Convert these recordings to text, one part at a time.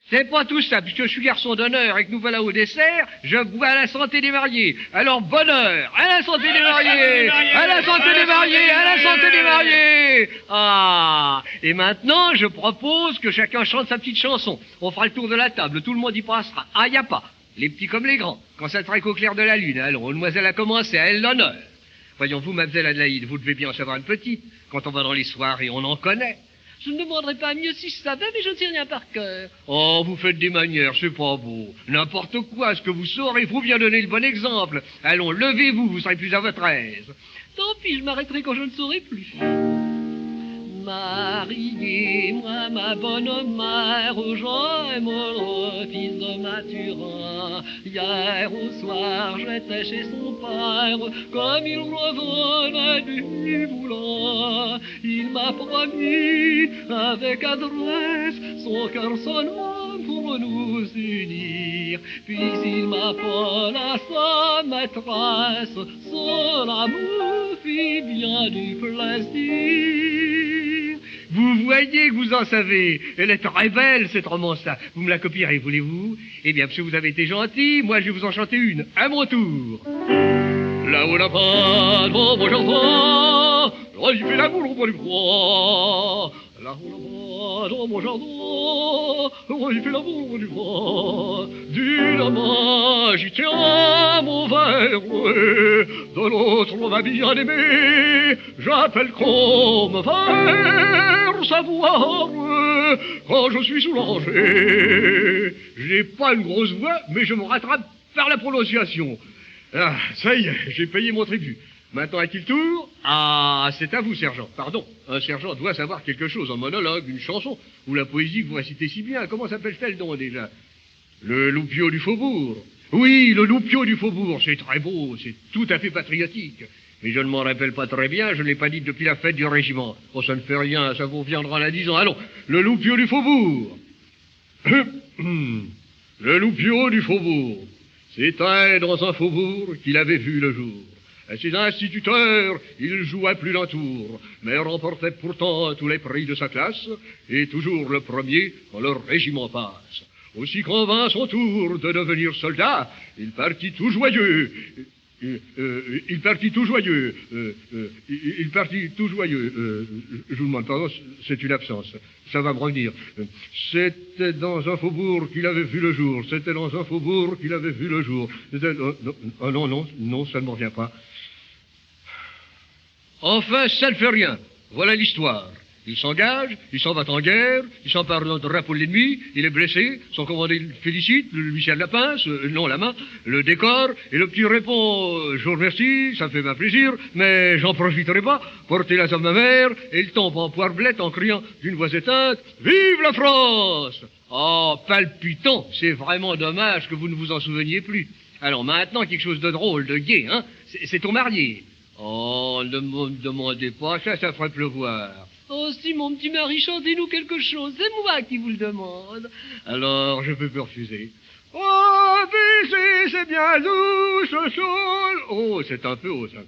C'est pas tout ça, puisque je suis garçon d'honneur et que nous voilà au dessert, je bois à la santé des mariés. Alors bonheur, à la santé des mariés, à la santé des mariés, à la santé des mariés. Ah, et maintenant je propose que chacun chante sa petite chanson. On fera le tour de la table, tout le monde y passera. Ah, y a pas, les petits comme les grands, quand ça traque au clair de la lune. Alors, mademoiselle a commencé, à elle l'honneur. Voyons, vous, mademoiselle Adélaïde, vous devez bien en savoir une petite. Quand on va dans les soirées, on en connaît. Je ne demanderais pas mieux si je savais, mais je ne sais rien par cœur. Oh, vous faites des manières, c'est pas beau. N'importe quoi, ce que vous saurez, il faut bien donner le bon exemple. Allons, levez-vous, vous serez plus à votre aise. Tant pis, je m'arrêterai quand je ne saurai plus. Mariez-moi, ma bonne mère, j'aime le fils de Mathurin. Hier au soir, j'étais chez son père, comme il revenait du moulin. Il m'a promis, avec adresse, son cœur sonnant pour nous unir. Puis il m'appelle à sa maîtresse, son amour fit bien du plaisir. Vous voyez que vous en savez. Elle est très belle, cette romance-là. Vous me la copierez, voulez-vous? Eh bien, parce que vous avez été gentil, moi je vais vous en chanter une, à mon tour. Là-haut là-bas, dans mon jardin, il fait l'amour au bois du froid. Là-haut là-bas, dans mon jardin, il fait l'amour au bois du froid. D'une main, j'y tiens mon verre, de l'autre, ma bien-aimée, j'appelle qu'on me faire savoir quand je suis soulagé. J'ai pas une grosse voix, mais je me rattrape par la prononciation. Ah, ça y est, j'ai payé mon tribut. Maintenant, à qui le tour? Ah, c'est à vous, sergent. Pardon, un sergent doit savoir quelque chose, un monologue, une chanson, ou la poésie que vous récitez si bien. Comment s'appelle-t-elle donc, déjà? Le loupio du faubourg. Oui, le loupio du faubourg, c'est très beau, c'est tout à fait patriotique. Mais je ne m'en rappelle pas très bien, je ne l'ai pas dit depuis la fête du régiment. Oh, ça ne fait rien, ça vous reviendra à 10 ans. Allons, le loupio du faubourg. Le loupio du faubourg. C'était dans un faubourg qu'il avait vu le jour. À ses instituteurs, il jouait plus d'un tour, mais remportait pourtant tous les prix de sa classe, et toujours le premier quand le régiment passe. Aussi qu'en vint son tour de devenir soldat, il partit tout joyeux. Il partit tout joyeux. Je vous demande pardon, c'est une absence. Ça va me revenir. C'était dans un faubourg qu'il avait vu le jour. C'était dans un faubourg qu'il avait vu le jour. Non, ça ne me revient pas. Enfin, ça ne fait rien. Voilà l'histoire. Il s'engage, il s'en va en guerre, il s'empare d'un drapeau de l'ennemi, il est blessé, son commandant le félicite, lui serre la pince, non la main, le décore, et le petit répond, je vous remercie, ça me fait bien plaisir, mais j'en profiterai pas, portez la somme de ma mère, et il tombe en poirblette en criant d'une voix éteinte, vive la France! Oh, palpitant, c'est vraiment dommage que vous ne vous en souveniez plus. Alors maintenant, quelque chose de drôle, de gai, hein, c'est ton marié. Oh, ne me demandez pas, ça ferait pleuvoir. Oh, si, mon petit mari, chantez-nous quelque chose. C'est moi qui vous le demande. Alors, je peux plus refuser. Oh, baiser, c'est bien doux, ce chose. Oh, c'est un peu haut, ça.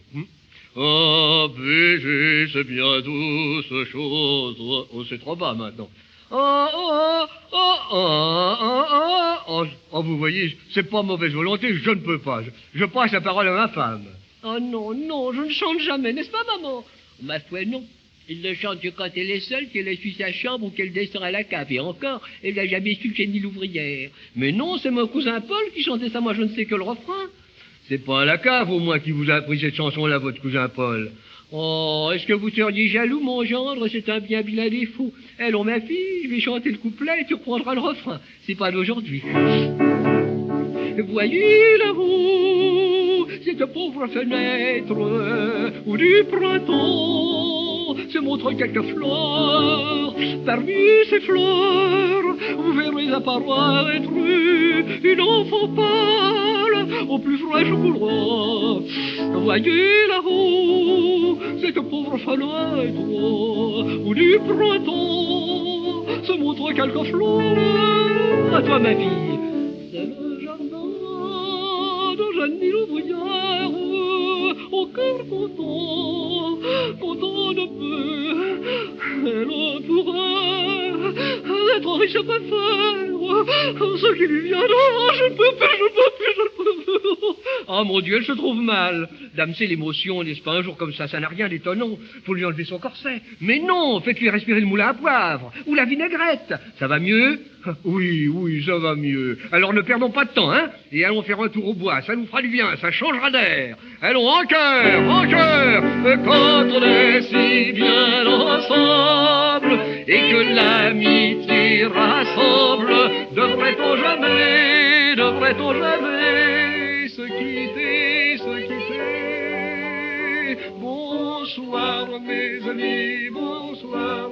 Oh, baiser, c'est bien doux, ce chose. Oh, c'est trop bas, maintenant. Oh, vous voyez, c'est pas mauvaise volonté, je ne peux pas. Je passe la parole à ma femme. Oh, non, je ne chante jamais, n'est-ce pas, maman? Ma foi, non. Il ne chante que quand elle est seule, qu'elle essuie sa chambre ou qu'elle descend à la cave. Et encore, elle n'a jamais su que ni l'ouvrière. Mais non, c'est mon cousin Paul qui chantait ça, moi je ne sais que le refrain. C'est pas à la cave, au moins, qui vous a appris cette chanson-là, votre cousin Paul. Oh, est-ce que vous seriez jaloux, mon gendre? C'est un bien vilain défaut. Allons, ma fille, je vais chanter le couplet et tu reprendras le refrain. C'est pas d'aujourd'hui. Voyez là-haut, cette pauvre fenêtre où du printemps se montrent quelques fleurs. Parmi ces fleurs, vous verrez apparaître une enfant pâle aux plus fraîches couleurs. Voyez là-haut, cette pauvre fenêtre où du printemps se montrent quelques fleurs. À toi, ma fille. C'est le jardin de Jeanne l'ouvrière, au cœur content de peu. Elle pourrait être riche à faire ce qui lui vient, oh, je peux plus. Oh mon Dieu, elle se trouve mal. Dame, c'est l'émotion, n'est-ce pas? Un jour comme ça n'a rien d'étonnant. Faut lui enlever son corset. Mais non, faites-lui respirer le moulin à poivre ou la vinaigrette. Ça va mieux? Oui, ça va mieux. Alors ne perdons pas de temps, hein? Et allons faire un tour au bois, ça nous fera du bien, ça changera d'air. Allons, en cœur, quand on est si bien ensemble et que l'amitié rassemble, devrait-on jamais se quitter? Bonsoir mes amis, bonsoir.